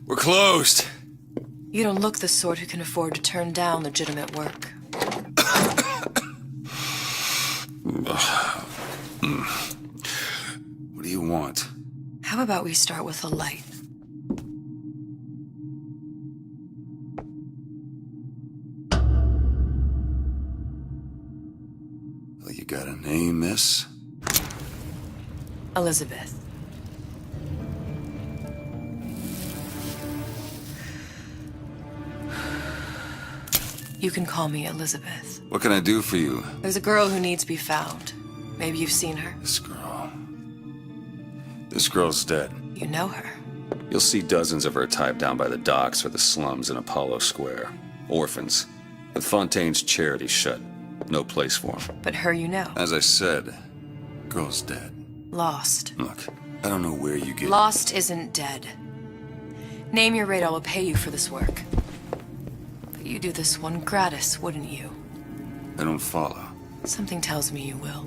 We're closed. You don't look the sort who can afford to turn down legitimate work. What do you want? How about we start with a light? Well, you got a name, miss? Elizabeth. You can call me Elizabeth. What can I do for you? There's a girl who needs to be found. Maybe you've seen her. This girl's dead. You know her. You'll see dozens of her type down by the docks or the slums in Apollo Square. Orphans. With Fontaine's charity shut. No place for them. But her you know. As I said, girl's dead. Lost. Look, I don't know where you get... Lost isn't dead. Name your rate, I will pay you for this work. But you'd do this one gratis, wouldn't you? I don't follow. Something tells me you will.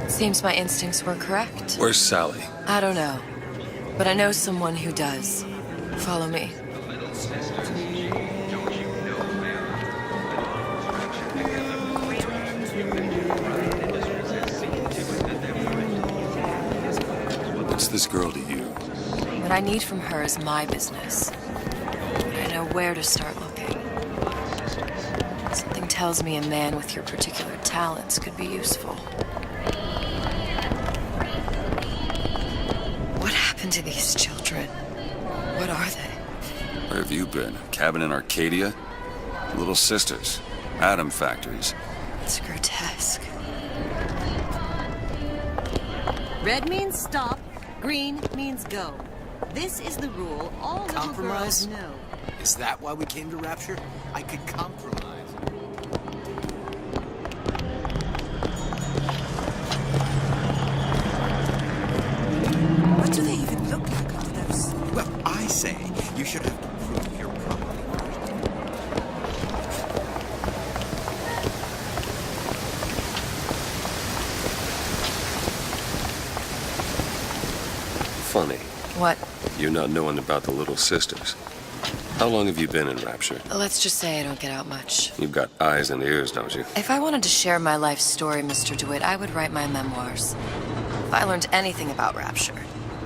Seems my instincts were correct. Where's Sally? I don't know. But I know someone who does. Follow me. What's this girl to you? What I need from her is my business. I know where to start looking. Something tells me a man with your particular talents could be useful. What happened to these children? What are they? Where have you been? Cabin in Arcadia? Little sisters. Atom factories. It's grotesque. Red means stop, green means go. This is the rule all little girls know. Is that why we came to Rapture? I could compromise. What do they even look like under those? Well, I say you should have to prove you're properly first. Funny. What? You not knowing about the little sisters. How long have you been in Rapture? Let's just say I don't get out much. You've got eyes and ears, don't you? If I wanted to share my life story, Mr. DeWitt, I would write my memoirs. If I learned anything about Rapture,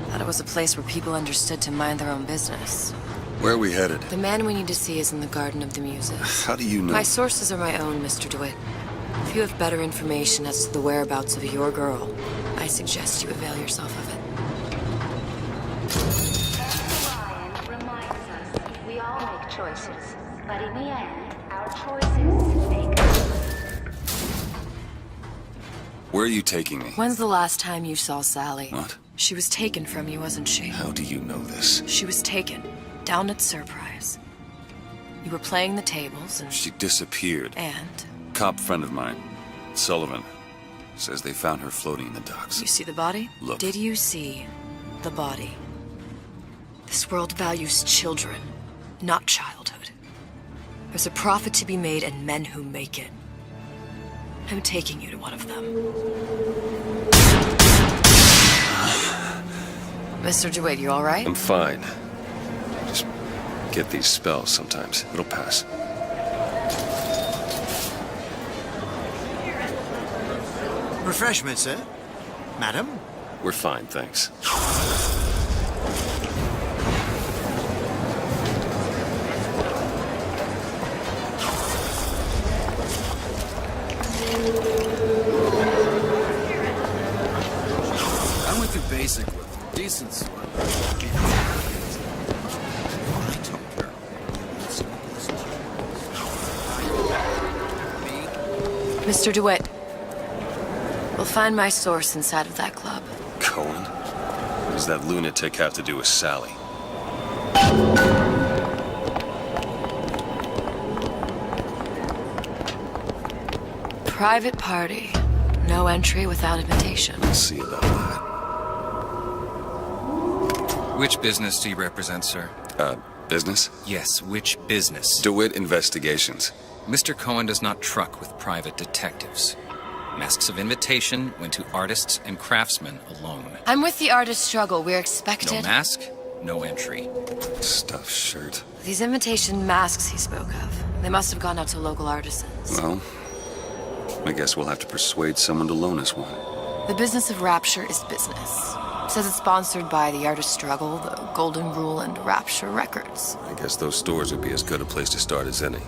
that it was a place where people understood to mind their own business. Where are we headed? The man we need to see is in the Garden of the Muses. How do you know? My sources are my own, Mr. DeWitt. If you have better information as to the whereabouts of your girl, I suggest you avail yourself of it. We all make choices, but in the end, our choices make us. Where are you taking me? When's the last time you saw Sally? What? She was taken from you, wasn't she? How do you know this? She was taken, down at Surprise. You were playing the tables and... She disappeared. And? Cop friend of mine, Sullivan, says they found her floating in the docks. You see the body? Look. Did you see the body? This world values children, not childhood. There's a profit to be made and men who make it. I'm taking you to one of them. Mr. DeWitt, you all right? I'm fine. Just get these spells sometimes. It'll pass. Refreshments, sir? Madam? We're fine, thanks. I went through basic with decent sort. I told her. Mr. DeWitt, we'll find my source inside of that club. Cohen? What does that lunatic have to do with Sally? private party. No entry without invitation. We'll see about that. Which business do you represent, sir? Business? Yes, which business? DeWitt Investigations. Mr. Cohen does not truck with private detectives. Masks of invitation went to artists and craftsmen alone. I'm with the artist struggle. We're expected. No mask, no entry. Stuffed shirt. These invitation masks he spoke of. They must have gone out to local artisans. Well, I guess we'll have to persuade someone to loan us one. The business of Rapture is business. Says it's sponsored by the Artist Struggle, the Golden Rule, and Rapture Records. I guess those stores would be as good a place to start as any.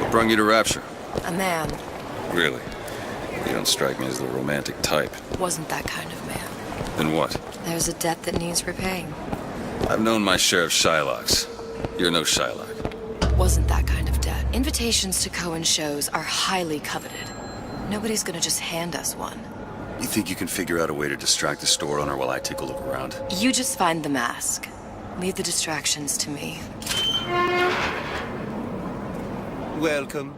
What brought you to Rapture? A man. Really? You don't strike me as the romantic type. Wasn't that kind of man. Then what? There's a debt that needs repaying. I've known my share of Shylocks. You're no Shylock. Wasn't that kind of debt. Invitations to Cohen shows are highly coveted. Nobody's gonna just hand us one. You think you can figure out a way to distract the store owner while I take a look around? You just find the mask. Leave the distractions to me. Welcome.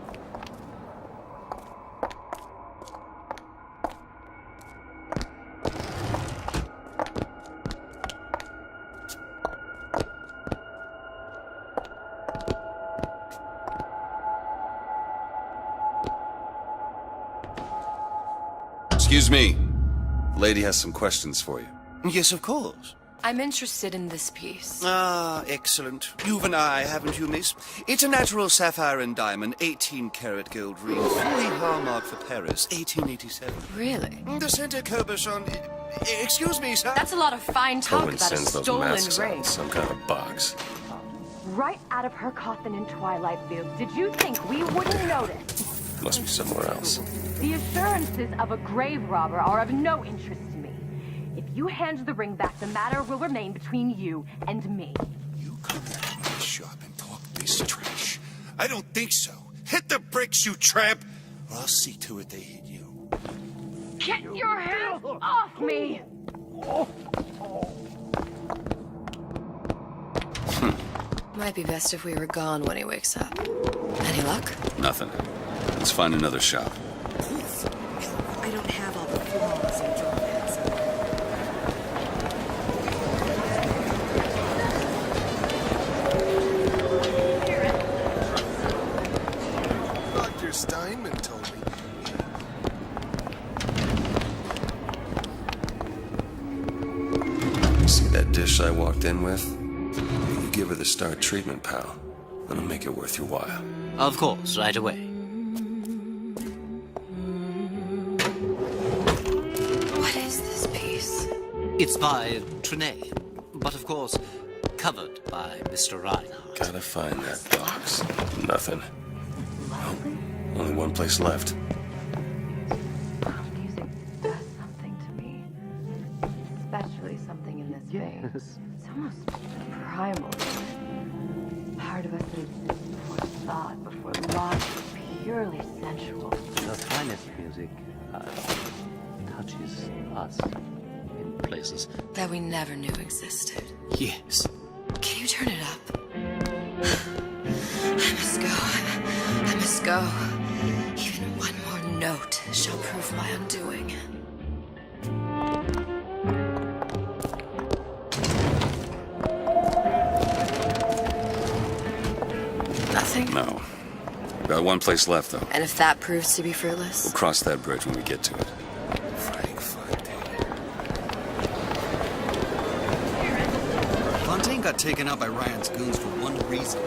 Excuse me. Lady has some questions for you. Yes, of course. I'm interested in this piece. Ah, excellent. You've an eye, haven't you, miss? It's a natural sapphire and diamond, 18-karat gold ring, fully hallmark for Paris, 1887. Really? The center cabochon... Excuse me, sir. That's a lot of fine talk Cohen about a sends those stolen masks out ring. in some kind of box. Right out of her coffin in Twilight Fields. Did you think we wouldn't notice? Must be somewhere else. The assurances of a grave robber are of no interest to me. If you hand the ring back, the matter will remain between you and me. You come back to my shop and talk this trash. I don't think so. Hit the bricks, you tramp, or I'll see to it they hit you. Get your hands off me! Might be best if we were gone when he wakes up. Any luck? Nothing. Let's find another shop. I don't have all the flaws and drawbacks. Dr. Steinman told me. See that dish I walked in with? You give her the star treatment, pal. That'll make it worth your while. Of course, right away. What is this piece? It's by Trenet, but of course, covered by Mr. Reinhardt. Gotta find that box. Nothing. Well, only one place left. Music does something to me. Especially something in this vein. It's almost primal. Part of us that exists before thought, before logic, purely sensual. The finest music touches us in places. That we never knew existed. Yes. Can you turn it up? I must go. I must go. Even one more note shall prove my undoing. Nothing? No. Got one place left, though. And if that proves to be fruitless? We'll cross that bridge when we get to it. Frank Fontaine. Fontaine got taken out by Ryan's goons for one reason.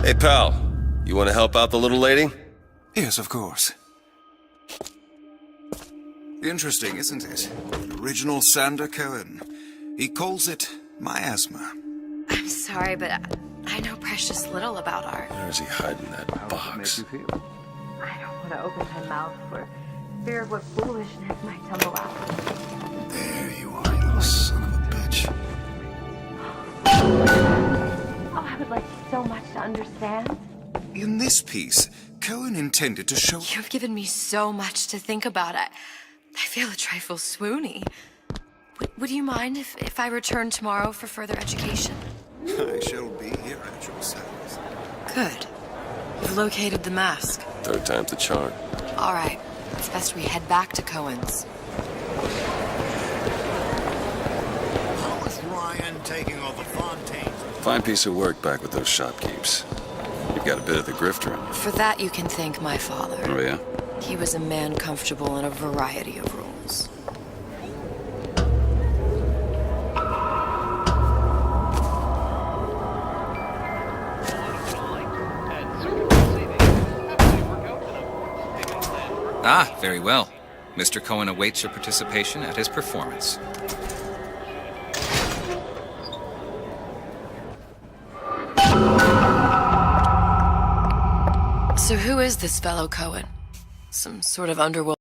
Hey, pal. You want to help out the little lady? Yes, of course. Interesting, isn't it? Original Sander Cohen. He calls it miasma. I'm sorry, but I know precious little about art. Where is he hiding that box? I don't want to open my mouth for fear of what foolishness might tumble out. There you are, you little son of a bitch. Oh, I would like so much to understand. In this piece, Cohen intended to show... You've given me so much to think about. I feel a trifle swoony. Would you mind if I return tomorrow for further education? I shall be here at your service. Good. You've located the mask. Third time's the charm. All right. It's best we head back to Cohen's. How is Ryan taking over Fontaine? Fine piece of work back with those shopkeepers. You've got a bit of the grifter in you. For that, you can thank my father. Oh, yeah? He was a man comfortable in a variety of roles. Ah, very well. Mr. Cohen awaits your participation at his performance. So who is this fellow Cohen? Some sort of underworld